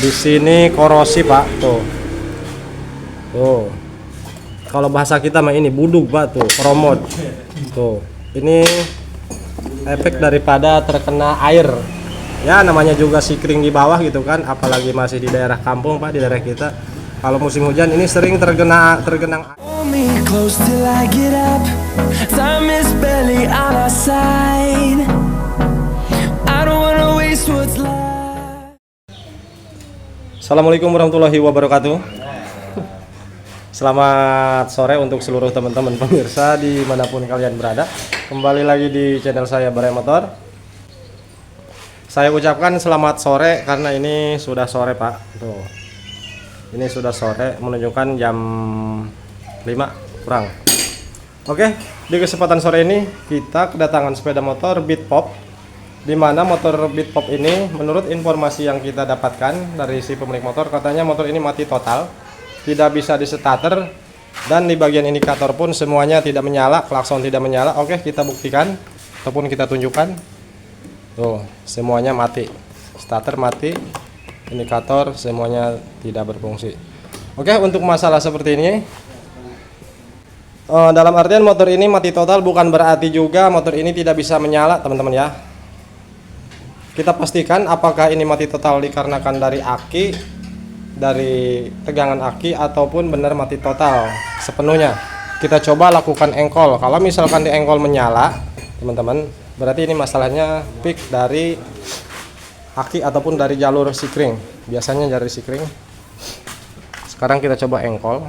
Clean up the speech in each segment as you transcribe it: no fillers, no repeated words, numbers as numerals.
Di sini korosi Pak, tuh. Tuh. Kalau bahasa kita mah ini buduk Pak, tuh, koromot. Tuh. Ini efek daripada terkena air. Ya namanya juga sikring di bawah gitu kan, apalagi masih di daerah kampung Pak, di daerah kita. Kalau musim hujan ini sering tergenang. Assalamualaikum warahmatullahi wabarakatuh. Selamat sore untuk seluruh teman-teman pemirsa dimanapun kalian berada. Kembali lagi di channel saya Barai Motor. Saya ucapkan selamat sore karena ini sudah sore Pak. Tuh. Ini sudah sore, menunjukkan jam 5 kurang. Oke, di kesempatan sore ini kita kedatangan sepeda motor Bitpop, di mana motor Bitpop ini menurut informasi yang kita dapatkan dari si pemilik motor, katanya motor ini mati total, tidak bisa di starter, dan di bagian indikator pun semuanya tidak menyala, klakson tidak menyala. Oke, kita buktikan ataupun kita tunjukkan. Tuh, semuanya mati, starter mati, indikator semuanya tidak berfungsi. Oke, untuk masalah seperti ini, dalam artian motor ini mati total bukan berarti juga motor ini tidak bisa menyala teman-teman ya. Kita pastikan apakah ini mati total dikarenakan dari aki, dari tegangan aki, ataupun benar mati total sepenuhnya. Kita coba lakukan engkol. Kalau misalkan di engkol menyala teman-teman, berarti ini masalahnya peak dari aki ataupun dari jalur sikring. Biasanya dari sikring. Sekarang kita coba engkol,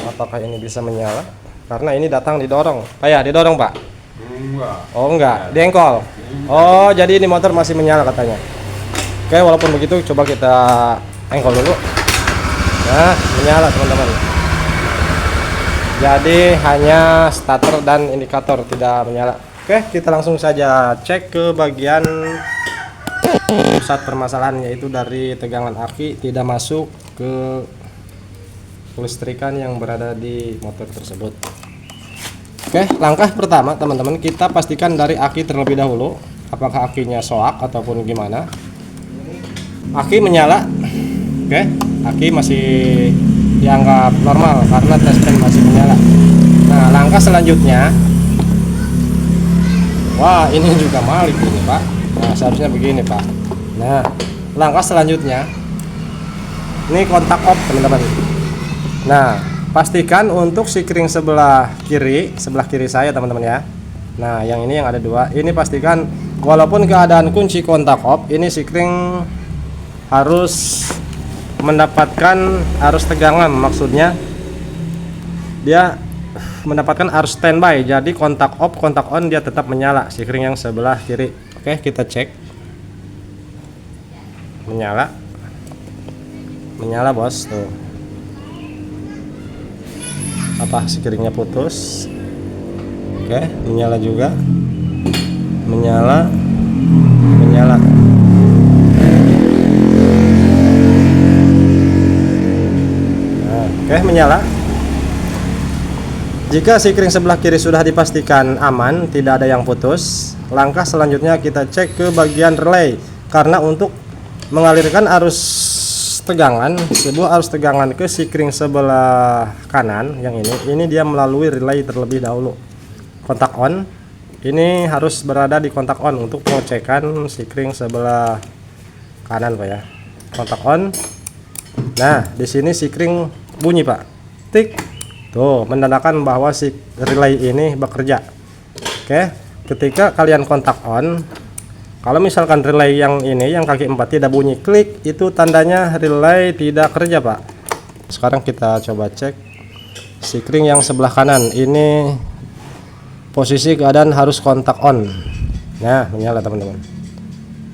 apakah ini bisa menyala, karena ini datang didorong. Ya didorong Pak? Enggak. Oh enggak, diengkol. Oh jadi ini motor masih menyala katanya. Oke, walaupun begitu coba kita engkol dulu. Nah, menyala teman-teman. Jadi hanya starter dan indikator tidak menyala. Oke, kita langsung saja cek ke bagian pusat permasalahan, yaitu dari tegangan aki tidak masuk ke kelistrikan yang berada di motor tersebut. Oke, langkah pertama teman-teman, kita pastikan dari aki terlebih dahulu, apakah akinya soak ataupun gimana. Aki menyala. Oke, aki masih dianggap normal karena tespen masih menyala. Nah, langkah selanjutnya, wah ini juga malik ini Pak. Nah, seharusnya begini Pak. Nah, langkah selanjutnya, ini kontak off teman-teman. Nah, pastikan untuk sikring sebelah kiri saya teman-teman ya. Nah, yang ini yang ada dua, ini pastikan walaupun keadaan kunci kontak off, ini sikring harus mendapatkan arus tegangan, maksudnya dia mendapatkan arus standby, jadi kontak off kontak on dia tetap menyala sikring yang sebelah kiri. Oke, kita cek. Menyala bos, tuh. Apa sikringnya putus? Oke, menyala juga, menyala. Nah, oke, menyala. Jika sikring sebelah kiri sudah dipastikan aman, tidak ada yang putus, langkah selanjutnya kita cek ke bagian relay, karena untuk mengalirkan arus tegangan, sebuah arus tegangan ke sikring sebelah kanan yang ini dia melalui relay terlebih dahulu. Kontak on ini harus berada di kontak on untuk pengecekan sikring sebelah kanan Pak ya. Kontak on. Nah, di sini sikring bunyi Pak. Tik. Tuh, menandakan bahwa si relay ini bekerja. Oke, ketika kalian kontak on, kalau misalkan relay yang ini, yang kaki 4 tidak bunyi klik, itu tandanya relay tidak kerja Pak. Sekarang kita coba cek sikring yang sebelah kanan. Ini posisi keadaan harus kontak on. Nah, menyala teman-teman.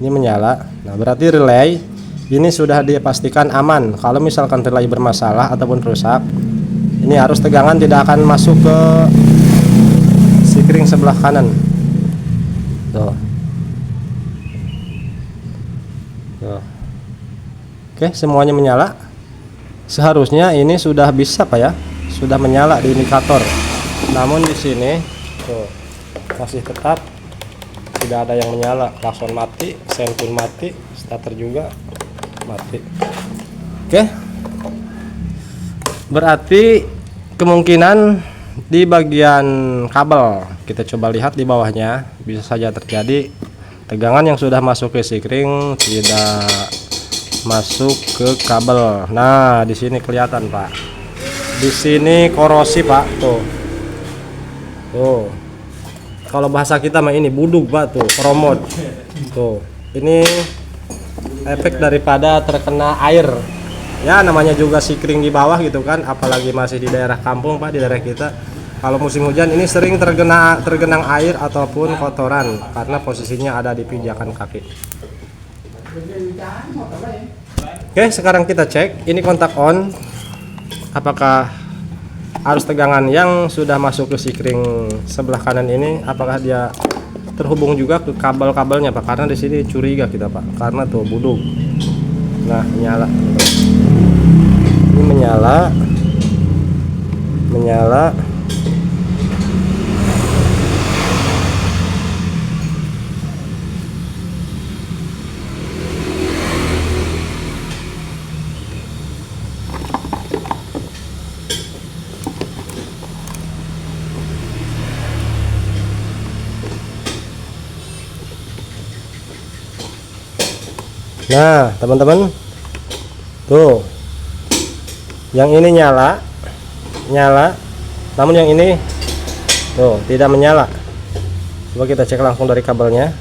Ini menyala. Nah, berarti relay ini sudah dipastikan aman. Kalau misalkan relay bermasalah ataupun rusak, ini arus tegangan tidak akan masuk ke sikring sebelah kanan. Tuh. Oke, semuanya menyala. Seharusnya ini sudah bisa Pak ya, sudah menyala di indikator. Namun di sini tuh masih tetap tidak ada yang menyala. Klakson mati, sen pun mati, starter juga. mati. Oke, berarti kemungkinan di bagian kabel, kita coba lihat di bawahnya, bisa saja terjadi tegangan yang sudah masuk ke sikring tidak masuk ke kabel. Nah, di sini kelihatan, Pak. Di sini korosi, Pak. Tuh. Tuh. Kalau bahasa kita mah ini buduk, Pak, tuh, koromot. Tuh. Ini efek daripada terkena air. Ya, namanya juga sikring di bawah gitu kan, apalagi masih di daerah kampung, Pak, di daerah kita. Kalau musim hujan ini sering tergenang air ataupun kotoran karena posisinya ada di pijakan kaki. Oke, sekarang kita cek ini kontak on. Apakah arus tegangan yang sudah masuk ke sikring sebelah kanan ini, apakah dia terhubung juga ke kabel-kabelnya, Pak? Karena di sini curiga kita, Pak, karena tuh buduk. Nah, nyala. Ini menyala. Nah, teman-teman, tuh, yang ini nyala, namun yang ini tuh tidak menyala. Coba kita cek langsung dari kabelnya.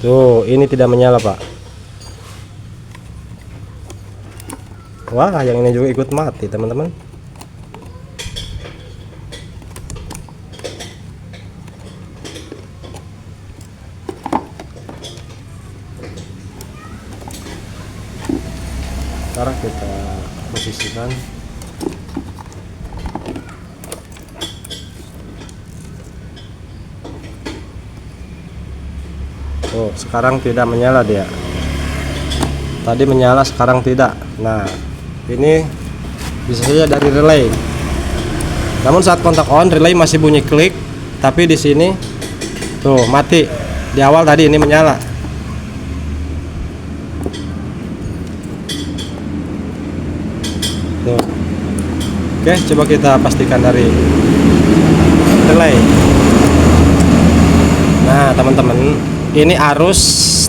Tuh, ini tidak menyala, Pak. Wah, yang ini juga ikut mati, teman-teman. Sekarang kita posisikan. Oh, sekarang tidak menyala dia. Tadi menyala, sekarang tidak. Nah, ini bisa saja dari relay. Namun saat kontak on, relay masih bunyi klik, tapi di sini tuh mati. Di awal tadi ini menyala. Tuh. Oke, coba kita pastikan dari relay. Nah, teman-teman, ini arus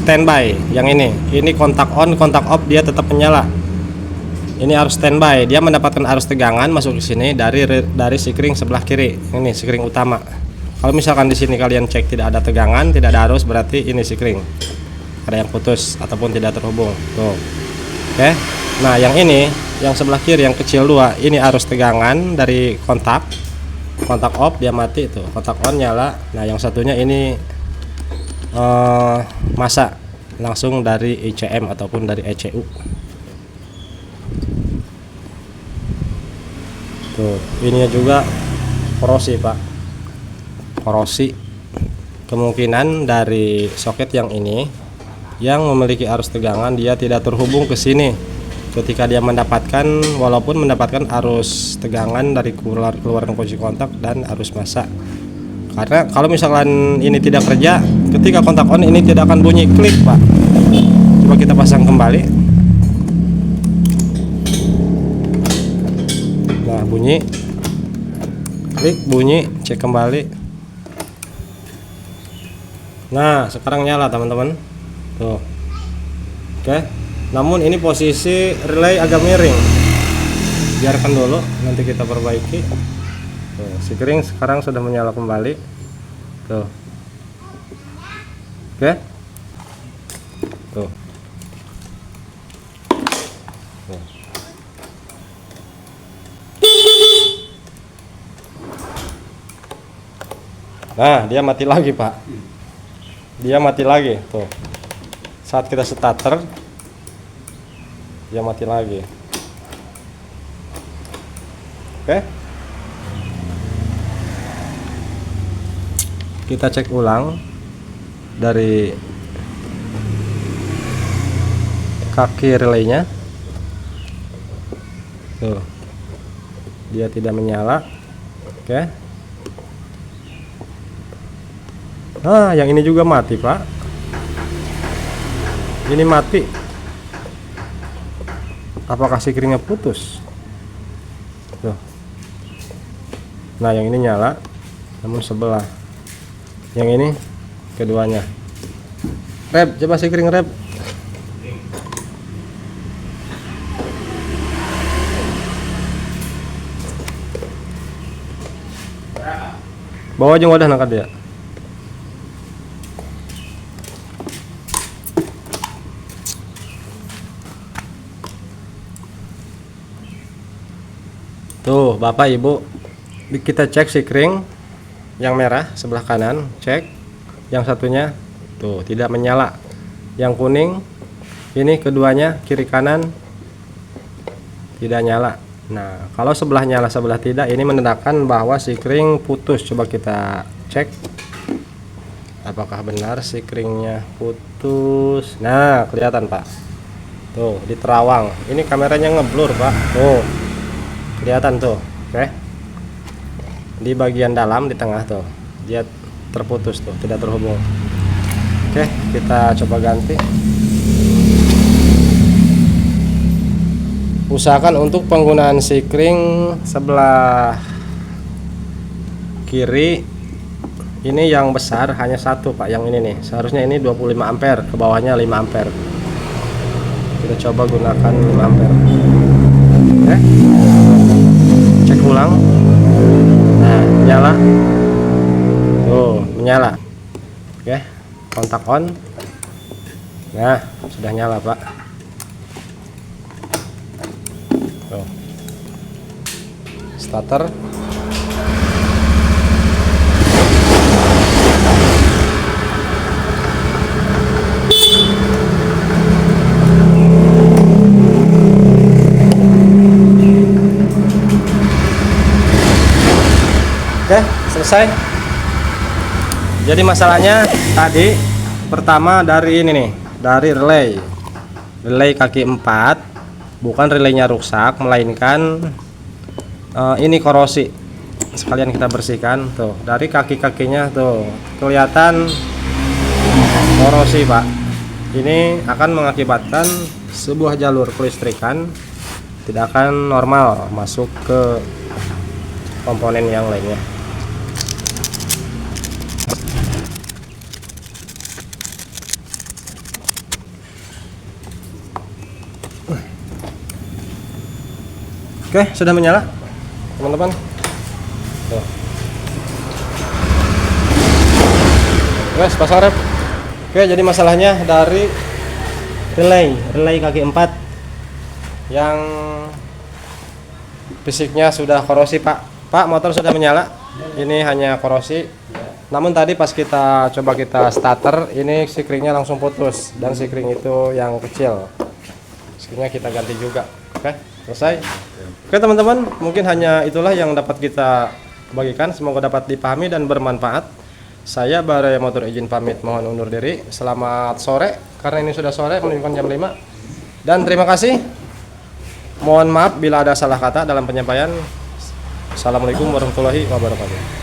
standby. Yang ini kontak on, kontak off, dia tetap menyala. Ini arus standby, dia mendapatkan arus tegangan masuk ke sini dari sikring sebelah kiri. Ini sikring utama. Kalau misalkan di sini kalian cek tidak ada tegangan, tidak ada arus, berarti ini sikring ada yang putus ataupun tidak terhubung. Tuh. Oke. Nah, yang ini, yang sebelah kiri yang kecil 2, ini arus tegangan dari kontak off, dia mati tuh. Kontak on nyala. Nah, yang satunya ini masa langsung dari ICM ataupun dari ECU. Tuh, ininya juga korosi, Pak. Korosi. Kemungkinan dari soket yang ini yang memiliki arus tegangan, dia tidak terhubung ke sini. Ketika dia mendapatkan, walaupun mendapatkan arus tegangan dari keluaran kunci kontak dan arus massa. Karena kalau misalkan ini tidak kerja, ketika kontak on ini tidak akan bunyi klik, Pak. Coba kita pasang kembali. Nah, bunyi klik, bunyi, cek kembali. Nah, sekarang nyala, teman-teman. Tuh. Oke. Namun ini posisi relay agak miring. Biarkan dulu, nanti kita perbaiki. Tuh, sikring sekarang sudah menyala kembali. Tuh. Oke. Tuh. Tuh. Nah, dia mati lagi, Pak. Dia mati lagi, tuh. Saat kita starter, dia mati lagi. Oke. Kita cek ulang dari kaki relaynya. Tuh. Dia tidak menyala. Oke. Nah, yang ini juga mati, Pak. Ini mati. Apakah sikringnya putus? Tuh. Nah, yang ini nyala, namun sebelah. Yang ini keduanya. Rep, coba sikring rep. Bawa aja wadah nangkat dia. Tuh, Bapak Ibu, kita cek sikring yang merah sebelah kanan, cek. Yang satunya tuh tidak menyala. Yang kuning ini keduanya kiri kanan tidak nyala. Nah, kalau sebelah nyala sebelah tidak, ini menandakan bahwa sikring putus. Coba kita cek apakah benar sikringnya putus. Nah, kelihatan Pak, tuh di terawang. Ini kameranya ngeblur Pak, tuh kelihatan tuh. Oke, di bagian dalam di tengah tuh dia terputus tuh, tidak terhubung. Oke, kita coba ganti. Usahakan untuk penggunaan sikring sebelah kiri ini yang besar hanya satu Pak, yang ini nih seharusnya ini 25 ampere, ke bawahnya 5 ampere. Kita coba gunakan 5 ampere. Oke, cek ulang. Nah, nyala tuh, menyala. Oke, kontak on. Nah, sudah nyala Pak. Tuh. Starter. Oke, selesai. Jadi masalahnya tadi pertama dari ini nih, dari relay kaki 4. Bukan relaynya rusak, melainkan ini korosi. Sekalian kita bersihkan tuh dari kaki-kakinya tuh kelihatan korosi Pak. Ini akan mengakibatkan sebuah jalur kelistrikan tidak akan normal masuk ke komponen yang lainnya. Oke, sudah menyala teman-teman. Guys, pasang rep. Oke, jadi masalahnya dari relay kaki 4 yang fisiknya sudah korosi Pak. Pak, motor sudah menyala. Ini hanya korosi. Namun tadi pas kita coba kita starter, ini sikringnya langsung putus, dan sikring itu yang kecil. Sikringnya kita ganti juga. Oke, selesai. Oke teman-teman, mungkin hanya itulah yang dapat kita bagikan. Semoga dapat dipahami dan bermanfaat. Saya Baraya Motor izin pamit, mohon undur diri. Selamat sore, karena ini sudah sore menunjukkan jam 5. Dan terima kasih. Mohon maaf bila ada salah kata dalam penyampaian. Assalamualaikum warahmatullahi wabarakatuh.